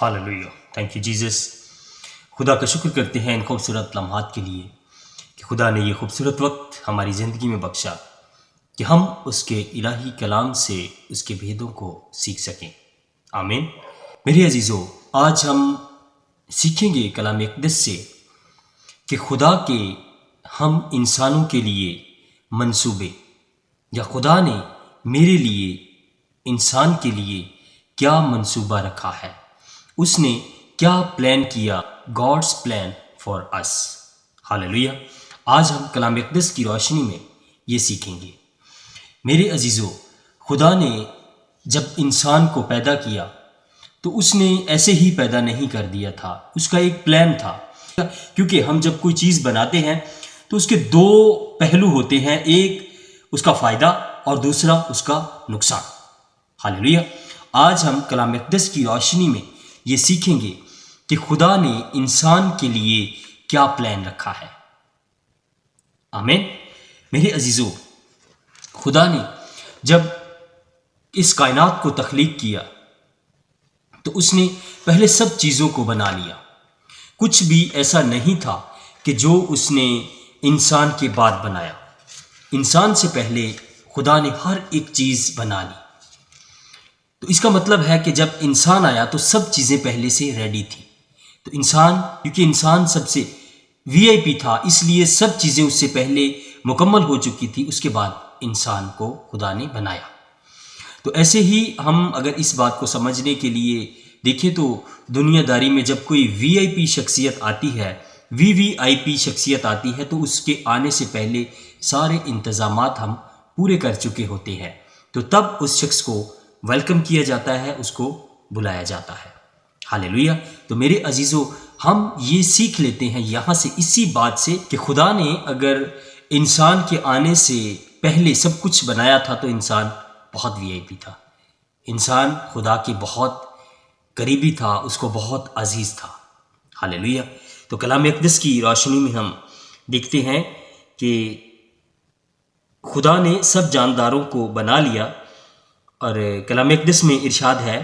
Hallelujah, thank you Jesus. خدا کا شکر کرتے ہیں ان خوبصورت لمحات کے لیے کہ خدا نے یہ خوبصورت وقت ہماری زندگی میں بخشا کہ ہم اس کے الہی کلام سے اس کے بھیدوں کو سیکھ سکیں۔ آمین۔ میرے عزیزو، آج ہم سیکھیں گے کلام اقدس سے کہ خدا کے ہم انسانوں کے لیے منصوبے، یا خدا نے میرے لیے، انسان کے لیے کیا منصوبہ رکھا ہے، اس نے کیا پلان کیا، God's plan for us. Hallelujah. آج ہم کلام اقدس کی روشنی میں یہ سیکھیں گے۔ میرے عزیزو، خدا نے جب انسان کو پیدا کیا تو اس نے ایسے ہی پیدا نہیں کر دیا تھا، اس کا ایک پلان تھا۔ کیونکہ ہم جب کوئی چیز بناتے ہیں تو اس کے دو پہلو ہوتے ہیں، ایک اس کا فائدہ اور دوسرا اس کا نقصان۔ ہاللویہ۔ آج ہم کلام اقدس کی روشنی میں یہ سیکھیں گے کہ خدا نے انسان کے لیے کیا پلان رکھا ہے۔ آمین۔ میرے عزیزو، خدا نے جب اس کائنات کو تخلیق کیا تو اس نے پہلے سب چیزوں کو بنا لیا۔ کچھ بھی ایسا نہیں تھا کہ جو اس نے انسان کے بعد بنایا۔ انسان سے پہلے خدا نے ہر ایک چیز بنا لی۔ تو اس کا مطلب ہے کہ جب انسان آیا تو سب چیزیں پہلے سے ریڈی تھی۔ تو انسان، کیونکہ انسان سب سے وی آئی پی تھا، اس لیے سب چیزیں اس سے پہلے مکمل ہو چکی تھی، اس کے بعد انسان کو خدا نے بنایا۔ تو ایسے ہی ہم اگر اس بات کو سمجھنے کے لیے دیکھیں تو دنیا داری میں جب کوئی وی آئی پی شخصیت آتی ہے، وی آئی پی شخصیت آتی ہے، تو اس کے آنے سے پہلے سارے انتظامات ہم پورے کر چکے ہوتے ہیں، تو تب اس شخص کو ویلکم کیا جاتا ہے، اس کو بلایا جاتا ہے۔ ہاللویہ۔ تو میرے عزیزو، ہم یہ سیکھ لیتے ہیں یہاں سے، اسی بات سے، کہ خدا نے اگر انسان کے آنے سے پہلے سب کچھ بنایا تھا تو انسان بہت وی آئی پی تھا، انسان خدا کے بہت قریبی تھا، اس کو بہت عزیز تھا۔ ہاللویہ۔ تو کلام اقدس کی روشنی میں ہم دیکھتے ہیں کہ خدا نے سب جانداروں کو بنا لیا، اور کلام اقدس میں ارشاد ہے،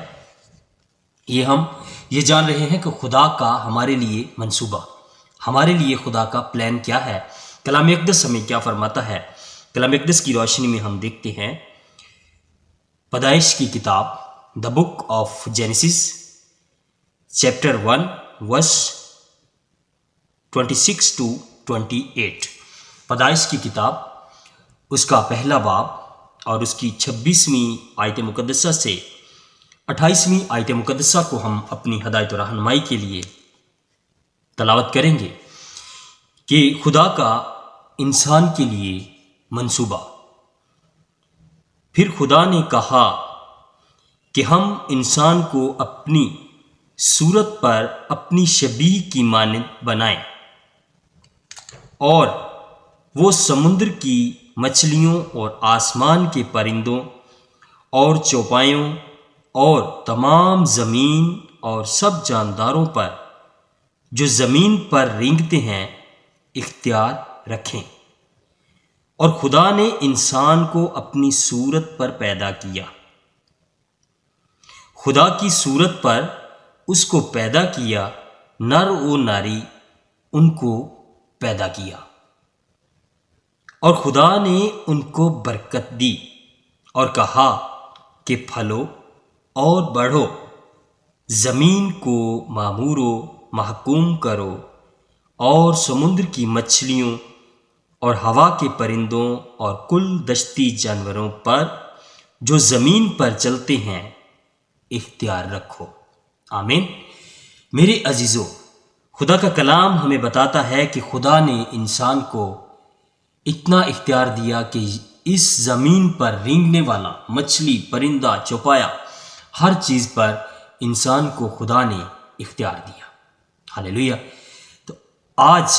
ہم یہ جان رہے ہیں کہ خدا کا ہمارے لیے منصوبہ، ہمارے لیے خدا کا پلان کیا ہے۔ کلام اقدس ہمیں کیا فرماتا ہے؟ کلام اقدس کی روشنی میں ہم دیکھتے ہیں پیدائش کی کتاب، the book of Genesis, chapter 1 verse 26 to 28۔ پیدائش کی کتاب، اس کا پہلا باب اور اس کی 26ویں آیت مقدسہ سے 28ویں آیت مقدسہ کو ہم اپنی ہدایت و رہنمائی کے لیے تلاوت کریں گے کہ خدا کا انسان کے لیے منصوبہ۔ پھر خدا نے کہا کہ ہم انسان کو اپنی صورت پر اپنی شبیہ کی مانند بنائیں، اور وہ سمندر کی مچھلیوں اور آسمان کے پرندوں اور چوپایوں اور تمام زمین اور سب جانداروں پر جو زمین پر رینگتے ہیں اختیار رکھیں۔ اور خدا نے انسان کو اپنی صورت پر پیدا کیا، خدا کی صورت پر اس کو پیدا کیا، نر و ناری ان کو پیدا کیا۔ اور خدا نے ان کو برکت دی اور کہا کہ پھلو اور بڑھو، زمین کو معمورو، محکوم کرو، اور سمندر کی مچھلیوں اور ہوا کے پرندوں اور کل دشتی جانوروں پر جو زمین پر چلتے ہیں اختیار رکھو۔ آمین۔ میرے عزیزو، خدا کا کلام ہمیں بتاتا ہے کہ خدا نے انسان کو اتنا اختیار دیا کہ اس زمین پر رینگنے والا مچھلی، پرندہ، چوپایا، ہر چیز پر انسان کو خدا نے اختیار دیا۔ ہاللویہ۔ تو آج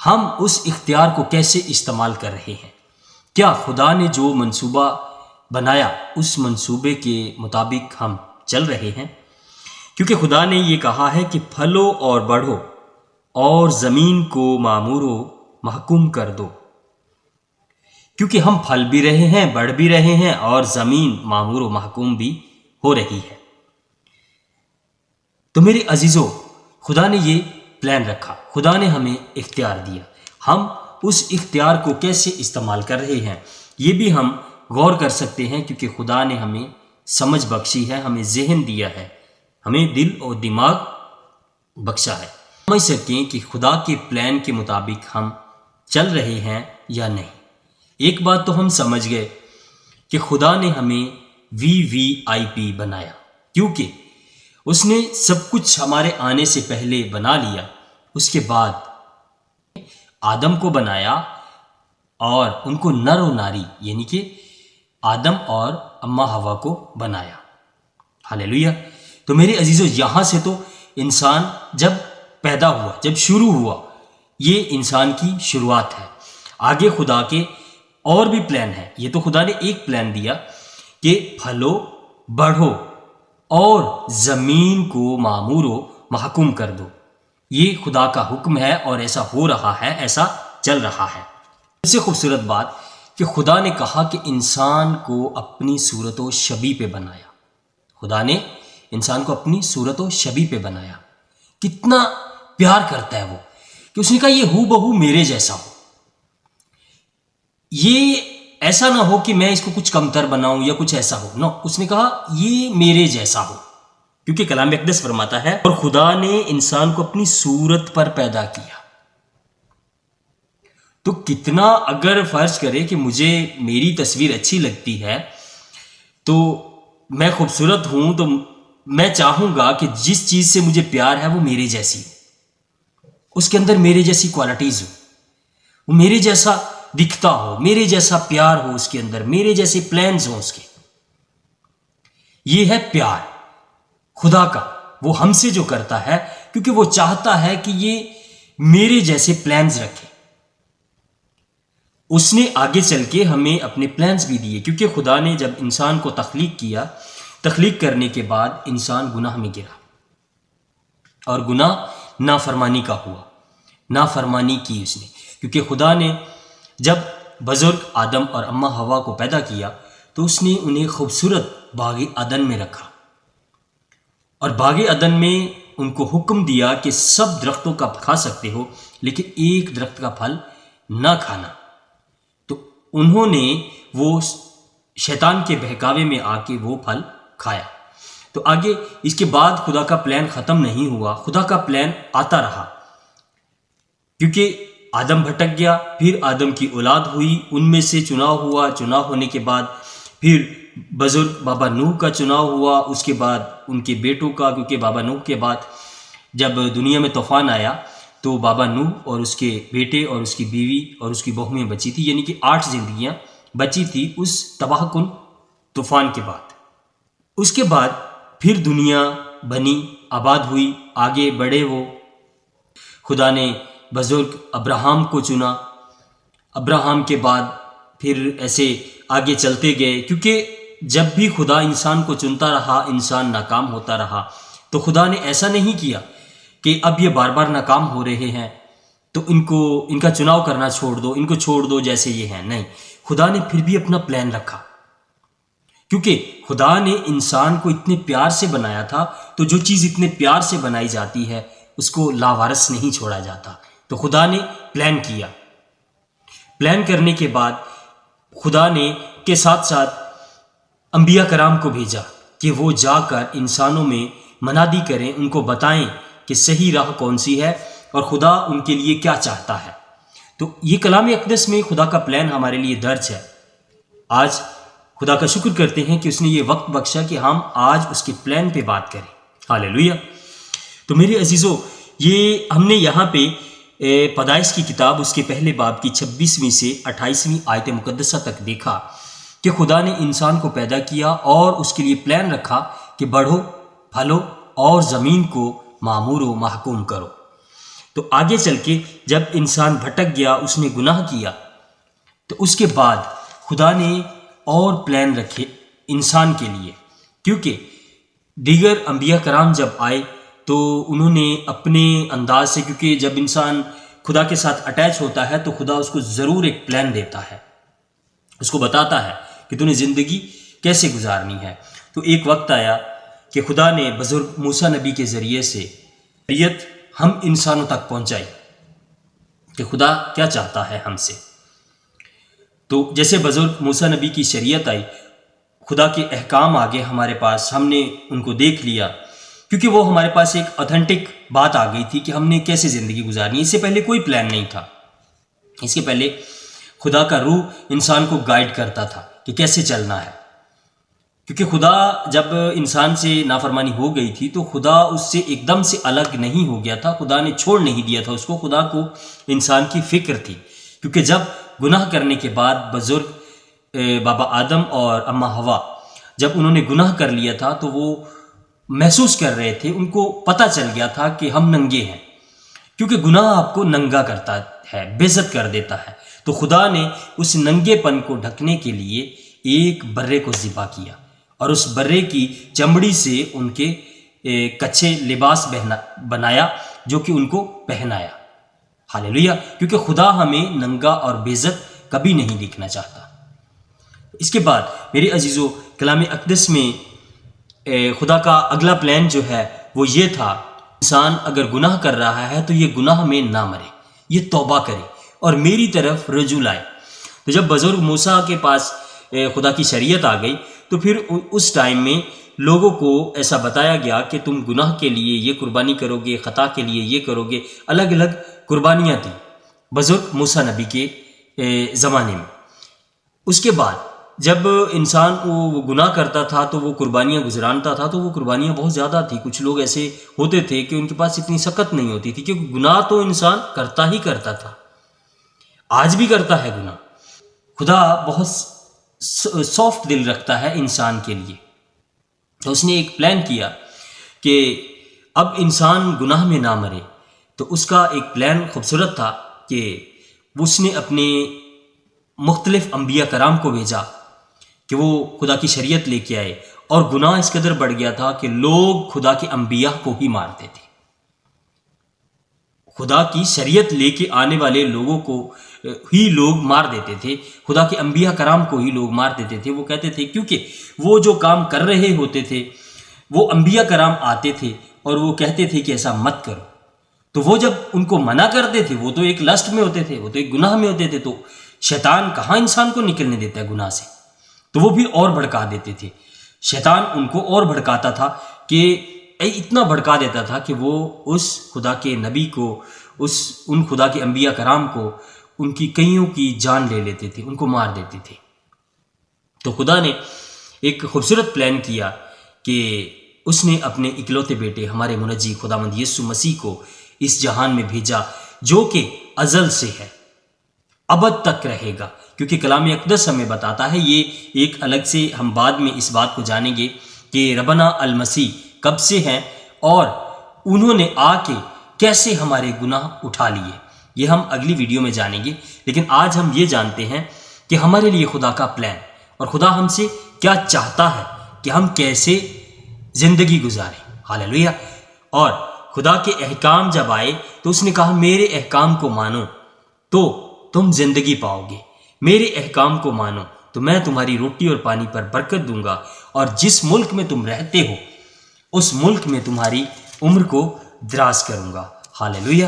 ہم اس اختیار کو کیسے استعمال کر رہے ہیں؟ کیا خدا نے جو منصوبہ بنایا اس منصوبے کے مطابق ہم چل رہے ہیں؟ کیونکہ خدا نے یہ کہا ہے کہ پھلو اور بڑھو اور زمین کو معمور و محکوم کر دو، کیونکہ ہم پھل بھی رہے ہیں، بڑھ بھی رہے ہیں، اور زمین معمور و محکوم بھی ہو رہی ہے۔ تو میرے عزیزو، خدا نے یہ پلان رکھا، خدا نے ہمیں اختیار دیا، ہم اس اختیار کو کیسے استعمال کر رہے ہیں یہ بھی ہم غور کر سکتے ہیں، کیونکہ خدا نے ہمیں سمجھ بخشی ہے، ہمیں ذہن دیا ہے، ہمیں دل اور دماغ بخشا ہے، سمجھ سکیں کہ خدا کے پلان کے مطابق ہم چل رہے ہیں یا نہیں۔ ایک بات تو ہم سمجھ گئے کہ خدا نے ہمیں VIP بنایا، کیونکہ اس نے سب کچھ ہمارے آنے سے پہلے بنا لیا۔ اس کے بعد آدم کو بنایا اور ان کو نر و ناری، یعنی کہ آدم اور اماں ہوا کو بنایا۔ ہاللیلویہ۔ تو میرے عزیزو، یہاں سے تو انسان جب پیدا ہوا، جب شروع ہوا، یہ انسان کی شروعات ہے۔ آگے خدا کے اور بھی پلان ہے۔ یہ تو خدا نے ایک پلان دیا کہ پھلو، بڑھو اور زمین کو معمور و محکوم کر دو۔ یہ خدا کا حکم ہے اور ایسا ہو رہا ہے، ایسا چل رہا ہے۔ سب سے خوبصورت بات کہ خدا نے کہا کہ انسان کو اپنی صورت و شبیہ پہ بنایا۔ خدا نے انسان کو اپنی صورت و شبیہ پہ بنایا۔ کتنا پیار کرتا ہے وہ، کہ اس نے کہا یہ ہو بہو میرے جیسا ہو۔ یہ ایسا نہ ہو کہ میں اس کو کچھ کمتر بناؤں یا کچھ ایسا ہو، نو، اس نے کہا یہ میرے جیسا ہو، کیونکہ کلام اقدس فرماتا ہے اور خدا نے انسان کو اپنی صورت پر پیدا کیا۔ تو کتنا، اگر فرض کرے کہ مجھے میری تصویر اچھی لگتی ہے، تو میں خوبصورت ہوں، تو میں چاہوں گا کہ جس چیز سے مجھے پیار ہے وہ میرے جیسی ہو، اس کے اندر میرے جیسی کوالٹیز ہو، وہ میرے جیسا دکھتا ہو، میرے جیسا پیار ہو اس کے اندر، میرے جیسے پلانز ہوں اس کے۔ یہ ہے پیار خدا کا، وہ ہم سے جو کرتا ہے، کیونکہ وہ چاہتا ہے کہ یہ میرے جیسے پلانز رکھے۔ اس نے آگے چل کے ہمیں اپنے پلانز بھی دیے، کیونکہ خدا نے جب انسان کو تخلیق کیا، تخلیق کرنے کے بعد انسان گناہ میں گرا، اور گناہ نافرمانی کا ہوا، نافرمانی کی اس نے، کیونکہ خدا نے جب بزرگ آدم اور اماں ہوا کو پیدا کیا تو اس نے انہیں خوبصورت باغ عدن میں رکھا، اور باغ عدن میں ان کو حکم دیا کہ سب درختوں کا کھا سکتے ہو لیکن ایک درخت کا پھل نہ کھانا۔ تو انہوں نے وہ شیطان کے بہکاوے میں آ کے وہ پھل کھایا۔ تو آگے اس کے بعد خدا کا پلان ختم نہیں ہوا، خدا کا پلان آتا رہا، کیونکہ آدم بھٹک گیا، پھر آدم کی اولاد ہوئی، ان میں سے چناؤ ہوا، چناؤ ہونے کے بعد پھر بزرگ بابا نوح کا چناؤ ہوا، اس کے بعد ان کے بیٹوں کا، کیونکہ بابا نوح کے بعد جب دنیا میں طوفان آیا تو بابا نوح اور اس کے بیٹے اور اس کی بیوی اور اس کی بہویں بچی تھی، یعنی کہ 8 زندگیاں بچی تھی اس تباہ کن طوفان کے بعد۔ اس کے بعد پھر دنیا بنی، آباد ہوئی، آگے بڑھے وہ۔ خدا نے بزرگ ابراہم کو چنا، ابراہم کے بعد پھر ایسے آگے چلتے گئے، کیونکہ جب بھی خدا انسان کو چنتا رہا انسان ناکام ہوتا رہا۔ تو خدا نے ایسا نہیں کیا کہ اب یہ بار بار ناکام ہو رہے ہیں تو ان کا چناؤ کرنا چھوڑ دو، ان کو چھوڑ دو جیسے یہ ہیں، نہیں، خدا نے پھر بھی اپنا پلان رکھا، کیونکہ خدا نے انسان کو اتنے پیار سے بنایا تھا، تو جو چیز اتنے پیار سے بنائی جاتی ہے اس کو لاوارث نہیں چھوڑا جاتا۔ تو خدا نے پلان کیا، پلان کرنے کے بعد خدا نے کے ساتھ ساتھ انبیاء کرام کو بھیجا کہ وہ جا کر انسانوں میں منادی کریں، ان کو بتائیں کہ صحیح راہ کون سی ہے اور خدا ان کے لیے کیا چاہتا ہے۔ تو یہ کلام اقدس میں خدا کا پلان ہمارے لیے درج ہے۔ آج خدا کا شکر کرتے ہیں کہ اس نے یہ وقت بخشا کہ ہم آج اس کے پلان پہ بات کریں۔ ہاللیلویہ۔ تو میرے عزیزو، یہ ہم نے یہاں پہ پیدائش کی کتاب اس کے پہلے باب کی 26ویں سے 28ویں آیت مقدسہ تک دیکھا کہ خدا نے انسان کو پیدا کیا اور اس کے لیے پلان رکھا کہ بڑھو، پھلو اور زمین کو معمور و محکوم کرو۔ تو آگے چل کے جب انسان بھٹک گیا، اس نے گناہ کیا، تو اس کے بعد خدا نے اور پلان رکھے انسان کے لیے، کیونکہ دیگر انبیاء کرام جب آئے تو انہوں نے اپنے انداز سے، کیونکہ جب انسان خدا کے ساتھ اٹیچ ہوتا ہے تو خدا اس کو ضرور ایک پلان دیتا ہے، اس کو بتاتا ہے کہ تو نے زندگی کیسے گزارنی ہے۔ تو ایک وقت آیا کہ خدا نے بزرگ موسیٰ نبی کے ذریعے سے شریعت ہم انسانوں تک پہنچائی کہ خدا کیا چاہتا ہے ہم سے۔ تو جیسے بزرگ موسیٰ نبی کی شریعت آئی، خدا کے احکام آگے ہمارے پاس، ہم نے ان کو دیکھ لیا، کیونکہ وہ ہمارے پاس ایک اوتھینٹک بات آ گئی تھی کہ ہم نے کیسے زندگی گزارنی ہے۔ اس سے پہلے کوئی پلان نہیں تھا، اس کے پہلے خدا کا روح انسان کو گائیڈ کرتا تھا کہ کیسے چلنا ہے، کیونکہ خدا جب انسان سے نافرمانی ہو گئی تھی تو خدا اس سے ایک دم سے الگ نہیں ہو گیا تھا، خدا نے چھوڑ نہیں دیا تھا اس کو، خدا کو انسان کی فکر تھی، کیونکہ جب گناہ کرنے کے بعد بزرگ بابا آدم اور اماں ہوا جب انہوں نے گناہ کر لیا تھا تو وہ محسوس کر رہے تھے، ان کو پتہ چل گیا تھا کہ ہم ننگے ہیں، کیونکہ گناہ آپ کو ننگا کرتا ہے، بے عزت کر دیتا ہے۔ تو خدا نے اس ننگے پن کو ڈھکنے کے لیے ایک برے کو ذبح کیا اور اس برے کی چمڑی سے ان کے کچھے لباس بنایا جو کہ ان کو پہنایا۔ ہاللیلویہ، کیونکہ خدا ہمیں ننگا اور بے عزت کبھی نہیں دیکھنا چاہتا۔ اس کے بعد میرے عزیزو، کلام اقدس میں خدا کا اگلا پلان جو ہے وہ یہ تھا، انسان اگر گناہ کر رہا ہے تو یہ گناہ میں نہ مرے، یہ توبہ کرے اور میری طرف رجوع لائے۔ تو جب بزرگ موسیٰ کے پاس خدا کی شریعت آ گئی تو پھر اس ٹائم میں لوگوں کو ایسا بتایا گیا کہ تم گناہ کے لیے یہ قربانی کرو گے، خطا کے لیے یہ کرو گے، الگ الگ قربانیاں تھیں بزرگ موسیٰ نبی کے زمانے میں۔ اس کے بعد جب انسان وہ گناہ کرتا تھا تو وہ قربانیاں گزرانتا تھا، تو وہ قربانیاں بہت زیادہ تھیں۔ کچھ لوگ ایسے ہوتے تھے کہ ان کے پاس اتنی سخت نہیں ہوتی تھی، کیونکہ گناہ تو انسان کرتا ہی کرتا تھا، آج بھی کرتا ہے گناہ۔ خدا بہت سافٹ دل رکھتا ہے انسان کے لیے، تو اس نے ایک پلان کیا کہ اب انسان گناہ میں نہ مرے۔ تو اس کا ایک پلان خوبصورت تھا کہ اس نے اپنے مختلف انبیاء کرام کو بھیجا کہ وہ خدا کی شریعت لے کے آئے، اور گناہ اس قدر بڑھ گیا تھا کہ لوگ خدا کے انبیاء کو ہی مارتے تھے۔ خدا کی شریعت لے کے آنے والے لوگوں کو ہی لوگ مار دیتے تھے، خدا کے انبیاء کرام کو ہی لوگ مار دیتے تھے۔ وہ کہتے تھے کیونکہ وہ جو کام کر رہے ہوتے تھے وہ انبیاء کرام آتے تھے اور وہ کہتے تھے کہ ایسا مت کرو، تو وہ جب ان کو منع کرتے تھے، وہ تو ایک لسٹ میں ہوتے تھے، وہ تو ایک گناہ میں ہوتے تھے، تو شیطان کہاں انسان کو نکلنے دیتا ہے گناہ سے، تو وہ بھی اور بھڑکا دیتے تھے۔ شیطان ان کو اور بھڑکاتا تھا کہ اتنا بھڑکا دیتا تھا کہ وہ اس خدا کے نبی کو، ان خدا کے انبیاء کرام کو، ان کی کئیوں کی جان لے لیتے تھے، ان کو مار دیتے تھے۔ تو خدا نے ایک خوبصورت پلان کیا کہ اس نے اپنے اکلوتے بیٹے ہمارے منجی خداوند یسوع مسیح کو اس جہان میں بھیجا، جو کہ ازل سے ہے، ابد تک رہے گا، کیونکہ کلام اقدس ہمیں بتاتا ہے، یہ ایک الگ سے ہم بعد میں اس بات کو جانیں گے کہ ربنا المسیح کب سے ہیں اور انہوں نے آ کے کیسے ہمارے گناہ اٹھا لیے، یہ ہم اگلی ویڈیو میں جانیں گے۔ لیکن آج ہم یہ جانتے ہیں کہ ہمارے لیے خدا کا پلان اور خدا ہم سے کیا چاہتا ہے کہ ہم کیسے زندگی گزاریں۔ ہاللیلویہ۔ اور خدا کے احکام جب آئے تو اس نے کہا میرے احکام کو مانو تو تم زندگی پاؤ گے، میرے احکام کو مانو تو میں تمہاری روٹی اور پانی پر برکت دوں گا، اور جس ملک میں تم رہتے ہو اس ملک میں تمہاری عمر کو دراز کروں گا۔ ہاللیلویہ۔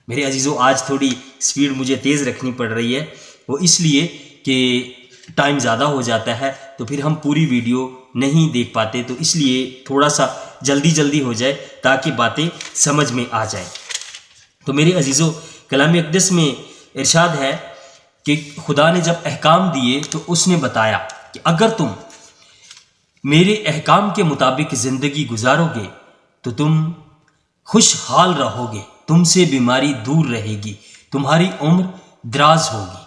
میرے عزیزو، آج تھوڑی سپیڈ مجھے تیز رکھنی پڑ رہی ہے، وہ اس لیے کہ ٹائم زیادہ ہو جاتا ہے تو پھر ہم پوری ویڈیو نہیں دیکھ پاتے، تو اس لیے تھوڑا سا جلدی ہو جائے تاکہ باتیں سمجھ میں آ جائیں۔ تو میرے عزیزو، کلام اقدس میں ارشاد ہے کہ خدا نے جب احکام دیے تو اس نے بتایا کہ اگر تم میرے احکام کے مطابق زندگی گزارو گے تو تم خوشحال رہو گے، تم سے بیماری دور رہے گی، تمہاری عمر دراز ہوگی۔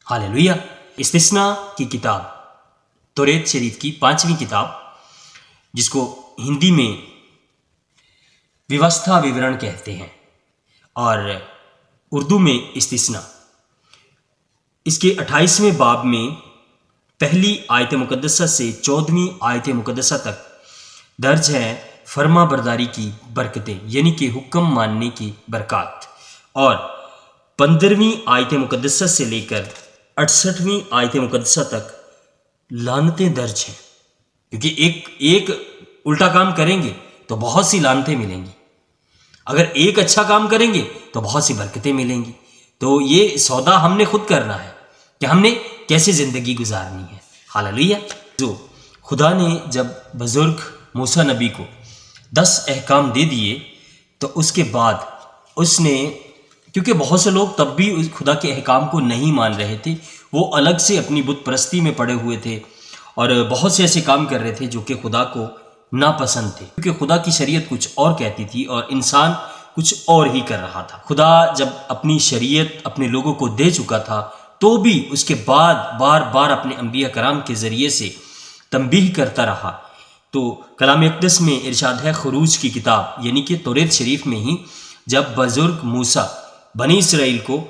ہاللیلویہ۔ استثنا کی کتاب، توریت شریف کی 5ویں کتاب، جس کو ہندی میں ویوستھا وورن کہتے ہیں اور اردو میں استثنا، اس کے 28ویں باب میں پہلی آیت مقدسہ سے 14ویں آیت مقدسہ تک درج ہے فرما برداری کی برکتیں، یعنی کہ حکم ماننے کی برکات، اور 15ویں آیت مقدسہ سے لے کر 68ویں آیت مقدسہ تک لعنتیں درج ہیں، کیونکہ ایک الٹا کام کریں گے تو بہت سی لعنتیں ملیں گی، اگر ایک اچھا کام کریں گے تو بہت سی برکتیں ملیں گی۔ تو یہ سودا ہم نے خود کرنا ہے کہ ہم نے کیسے زندگی گزارنی ہے۔ ہاللیلویا۔ جو خدا نے جب بزرگ موسیٰ نبی کو 10 احکام دے دیے تو اس کے بعد اس نے، کیونکہ بہت سے لوگ تب بھی خدا کے احکام کو نہیں مان رہے تھے، وہ الگ سے اپنی بت پرستی میں پڑے ہوئے تھے اور بہت سے ایسے کام کر رہے تھے جو کہ خدا کو ناپسند تھے، کیونکہ خدا کی شریعت کچھ اور کہتی تھی اور انسان کچھ اور ہی کر رہا تھا۔ خدا جب اپنی شریعت اپنے لوگوں کو دے چکا تھا تو بھی اس کے بعد بار بار اپنے انبیاء کرام کے ذریعے سے تنبیہ کرتا رہا۔ تو کلام اقدس میں ارشاد ہے، خروج کی کتاب یعنی کہ توریت شریف میں ہی، جب بزرگ موسیٰ بنی اسرائیل کو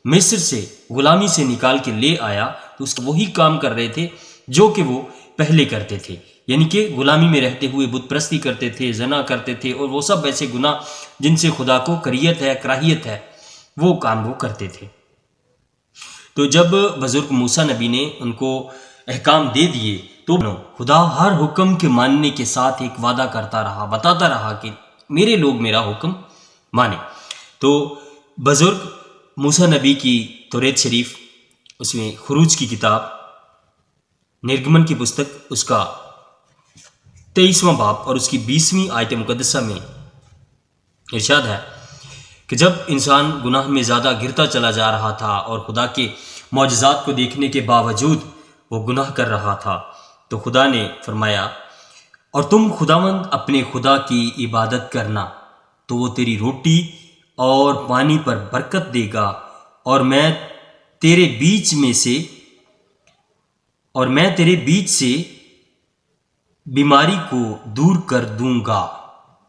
مصر سے غلامی سے نکال کے لے آیا تو اس وہی کام کر رہے تھے جو کہ وہ پہلے کرتے تھے، یعنی کہ غلامی میں رہتے ہوئے بت پرستی کرتے تھے، زنا کرتے تھے اور وہ سب ایسے گناہ جن سے خدا کو کریت ہے، کراہیت ہے، وہ کام وہ کرتے تھے۔ تو جب بزرگ موسیٰ نبی نے ان کو احکام دے دیے تو خدا ہر حکم کے ماننے کے ساتھ ایک وعدہ کرتا رہا، بتاتا رہا کہ میرے لوگ میرا حکم مانے۔ تو بزرگ موسیٰ نبی کی توریت شریف، اس میں خروج کی کتاب، نرگمن کی پستک، اس کا 23واں باب اور اس کی 20ویں آیت مقدسہ میں ارشاد ہے کہ جب انسان گناہ میں زیادہ گرتا چلا جا رہا تھا اور خدا کے معجزات کو دیکھنے کے باوجود وہ گناہ کر رہا تھا تو خدا نے فرمایا، اور تم خداوند اپنے خدا کی عبادت کرنا تو وہ تیری روٹی اور پانی پر برکت دے گا، اور میں تیرے بیچ سے بیماری کو دور کر دوں گا۔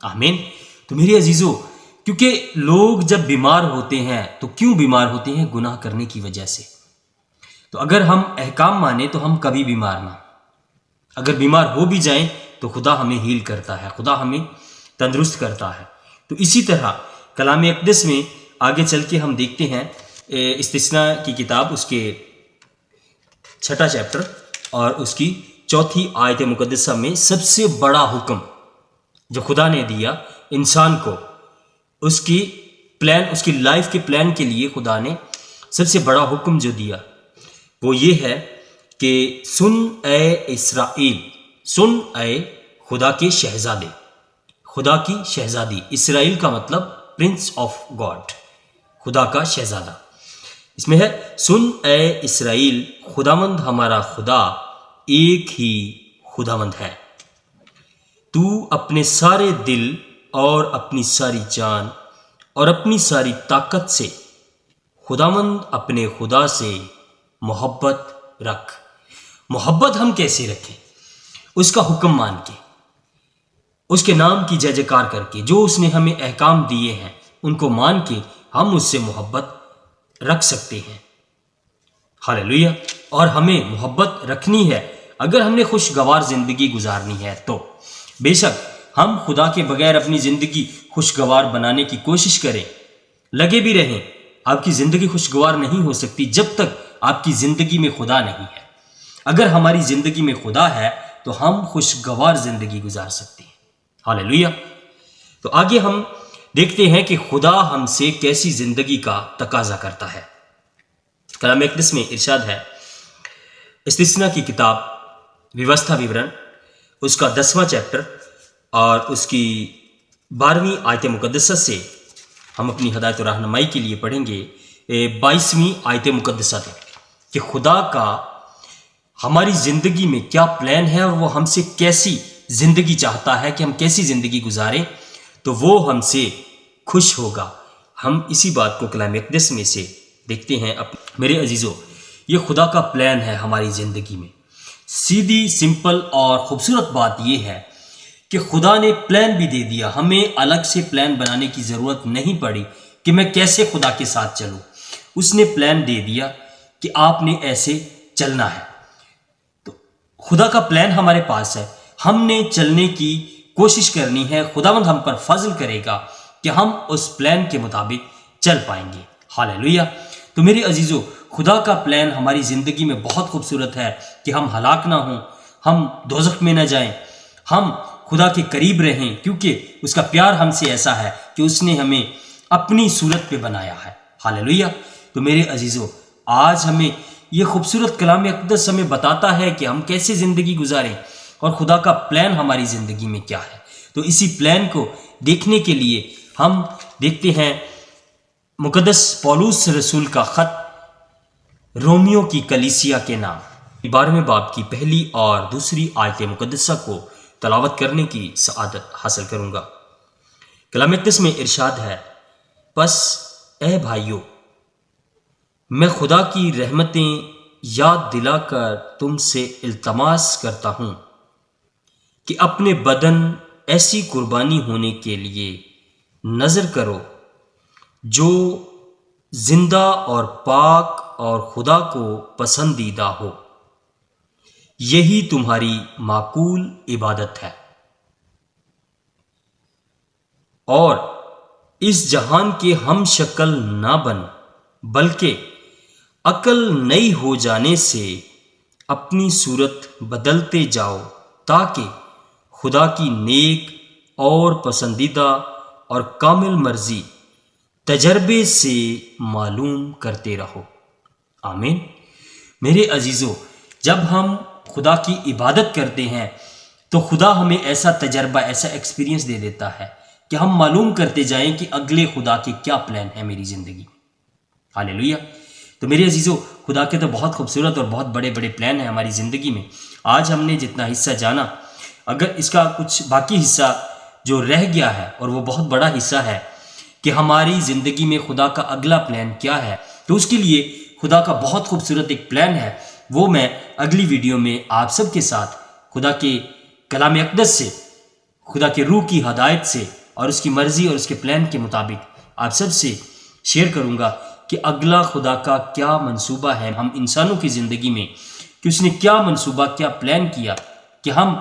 آمین۔ تو میرے عزیزو، کیونکہ لوگ جب بیمار ہوتے ہیں تو کیوں بیمار ہوتے ہیں؟ گناہ کرنے کی وجہ سے۔ تو اگر ہم احکام مانیں تو ہم کبھی بیمار نہ، اگر بیمار ہو بھی جائیں تو خدا ہمیں ہیل کرتا ہے، خدا ہمیں تندرست کرتا ہے۔ تو اسی طرح کلام اقدس میں آگے چل کے ہم دیکھتے ہیں استثناء کی کتاب، اس کے 6 چیپٹر اور اس کی 4 آیت مقدسہ میں سب سے بڑا حکم جو خدا نے دیا انسان کو، اس کی لائف کے پلان کے لیے خدا نے سب سے بڑا حکم جو دیا وہ یہ ہے کہ سن اے اسرائیل، سن اے خدا کے شہزادے، خدا کی شہزادی۔ اسرائیل کا مطلب پرنس آف گاڈ، خدا کا شہزادہ۔ اس میں ہے، سن اے اسرائیل، خداوند ہمارا خدا ایک ہی خداوند ہے۔ تو اپنے سارے دل اور اپنی ساری جان اور اپنی ساری طاقت سے خداوند اپنے خدا سے محبت رکھ۔ محبت ہم کیسے رکھیں؟ اس کا حکم مان کے، اس کے نام کی جے جےکار کر کے، جو اس نے ہمیں احکام دیے ہیں ان کو مان کے ہم اس سے محبت رکھ سکتے ہیں۔ ہاللیلویا۔ اور ہمیں محبت رکھنی ہے اگر ہم نے خوشگوار زندگی گزارنی ہے تو۔ بے شک ہم خدا کے بغیر اپنی زندگی خوشگوار بنانے کی کوشش کریں، لگے بھی رہیں، آپ کی زندگی خوشگوار نہیں ہو سکتی جب تک آپ کی زندگی میں خدا نہیں ہے۔ اگر ہماری زندگی میں خدا ہے تو ہم خوشگوار زندگی گزار سکتے ہیں۔ ہاللیلویا۔ تو آگے ہم دیکھتے ہیں کہ خدا ہم سے کیسی زندگی کا تقاضا کرتا ہے۔ کلام اقدس میں ارشاد ہے، استثناء کی کتاب ویوستھا وورن، اس کا 10واں چیپٹر اور اس کی 12ویں آیت مقدسہ سے ہم اپنی ہدایت و رہنمائی کے لیے پڑھیں گے 22ویں آیت مقدسہ تک، کہ خدا کا ہماری زندگی میں کیا پلان ہے اور وہ ہم سے کیسی زندگی چاہتا ہے کہ ہم کیسی زندگی گزاریں تو وہ ہم سے خوش ہوگا۔ ہم اسی بات کو کلام اقدس میں سے دیکھتے ہیں۔ میرے عزیزو، یہ خدا کا پلان ہے ہماری زندگی میں۔ سیدھی، سمپل اور خوبصورت بات یہ ہے کہ خدا نے پلان بھی دے دیا، ہمیں الگ سے پلان بنانے کی ضرورت نہیں پڑی کہ میں کیسے خدا کے ساتھ چلوں۔ اس نے پلان دے دیا کہ آپ نے ایسے چلنا ہے۔ تو خدا کا پلان ہمارے پاس ہے، ہم نے چلنے کی کوشش کرنی ہے، خداوند ہم پر فضل کرے گا کہ ہم اس پلان کے مطابق چل پائیں گے۔ ہاللیلویا۔ تو میرے عزیزو، خدا کا پلان ہماری زندگی میں بہت خوبصورت ہے کہ ہم ہلاک نہ ہوں، ہم دوزخ میں نہ جائیں، ہم خدا کے قریب رہیں، کیونکہ اس کا پیار ہم سے ایسا ہے کہ اس نے ہمیں اپنی صورت پہ بنایا ہے۔ ہاللیلویہ۔ تو میرے عزیزو، آج ہمیں یہ خوبصورت کلام اقدس ہمیں بتاتا ہے کہ ہم کیسے زندگی گزاریں اور خدا کا پلان ہماری زندگی میں کیا ہے۔ تو اسی پلان کو دیکھنے کے لیے ہم دیکھتے ہیں مقدس پولس رسول کا خط رومیو کی کلیسیا کے نام 12ویں باب کی پہلی اور دوسری آیت مقدسہ کو تلاوت کرنے کی سعادت حاصل کروں گا۔ کلام اقدس میں ارشاد ہے، پس اے بھائیو، میں خدا کی رحمتیں یاد دلا کر تم سے التماس کرتا ہوں کہ اپنے بدن ایسی قربانی ہونے کے لیے نظر کرو جو زندہ اور پاک اور خدا کو پسندیدہ ہو، یہی تمہاری معقول عبادت ہے۔ اور اس جہان کے ہم شکل نہ بن، بلکہ عقل نئی ہو جانے سے اپنی صورت بدلتے جاؤ، تاکہ خدا کی نیک اور پسندیدہ اور کامل مرضی تجربے سے معلوم کرتے رہو۔ آمین۔ میرے عزیزو، جب ہم خدا کی عبادت کرتے ہیں تو خدا ہمیں ایسا تجربہ، ایسا ایکسپیرینس دے دیتا ہے کہ ہم معلوم کرتے جائیں کہ اگلے خدا کے کیا پلان ہے میری زندگی۔ ہاللیلویہ۔ تو میرے عزیزو، خدا کے تو بہت خوبصورت اور بہت بڑے بڑے پلان ہیں ہماری زندگی میں۔ آج ہم نے جتنا حصہ جانا، اگر اس کا کچھ باقی حصہ جو رہ گیا ہے، اور وہ بہت بڑا حصہ ہے کہ ہماری زندگی میں خدا کا اگلا پلان کیا ہے، تو اس کے لیے خدا کا بہت خوبصورت ایک پلان ہے، وہ میں اگلی ویڈیو میں آپ سب کے ساتھ خدا کے کلام اقدس سے، خدا کے روح کی ہدایت سے اور اس کی مرضی اور اس کے پلان کے مطابق آپ سب سے شیئر کروں گا کہ اگلا خدا کا کیا منصوبہ ہے ہم انسانوں کی زندگی میں، کہ اس نے کیا منصوبہ، کیا پلان کیا کہ ہم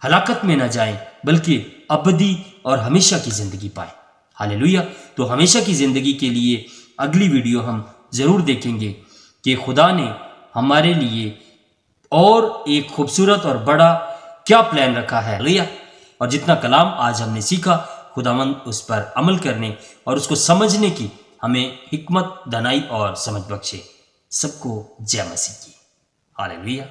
ہلاکت میں نہ جائیں بلکہ ابدی اور ہمیشہ کی زندگی پائیں۔ ہاللیلویہ۔ تو ہمیشہ کی زندگی کے لیے اگلی ویڈیو ہم ضرور دیکھیں گے کہ خدا نے ہمارے لیے اور ایک خوبصورت اور بڑا کیا پلان رکھا ہے۔ ہاللیلویہ۔ اور جتنا کلام آج ہم نے سیکھا، خداوند اس پر عمل کرنے اور اس کو سمجھنے کی ہمیں حکمت، دانائی اور سمجھ بخشے۔ سب کو جے مسیح کی۔ ہاللیلویہ۔